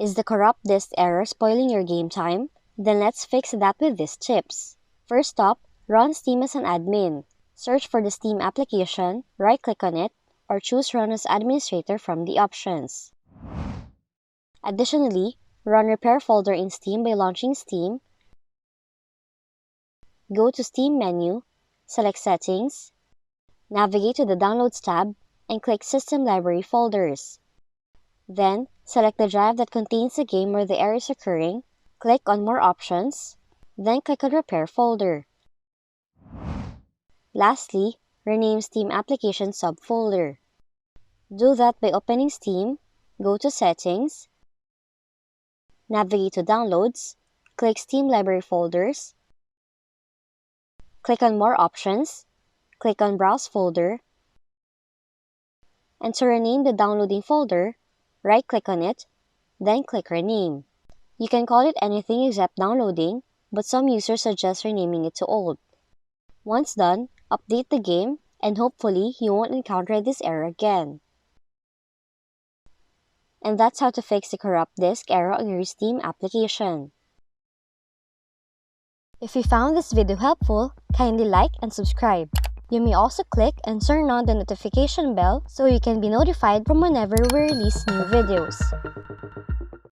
Is the corrupt disk error spoiling your game time? Then let's fix that with these tips. First up, run Steam as an admin. Search for the Steam application, right-click on it, or choose Run as Administrator from the options. Additionally, run Repair folder in Steam by launching Steam. Go to Steam menu, select Settings, navigate to the Downloads tab, and click System Library Folders. Then, select the drive that contains the game where the error is occurring, click on More Options, then click on Repair folder. Lastly, rename Steam Application subfolder. Do that by opening Steam, go to Settings, navigate to Downloads, click Steam Library Folders, click on More Options, click on Browse Folder, and to rename the downloading folder, right-click on it, then click Rename. You can call it anything except downloading, but some users suggest renaming it to Old. Once done, update the game, and hopefully you won't encounter this error again. And that's how to fix the corrupt disk error on your Steam application. If you found this video helpful, kindly like and subscribe. You may also click and turn on the notification bell so you can be notified from whenever we release new videos.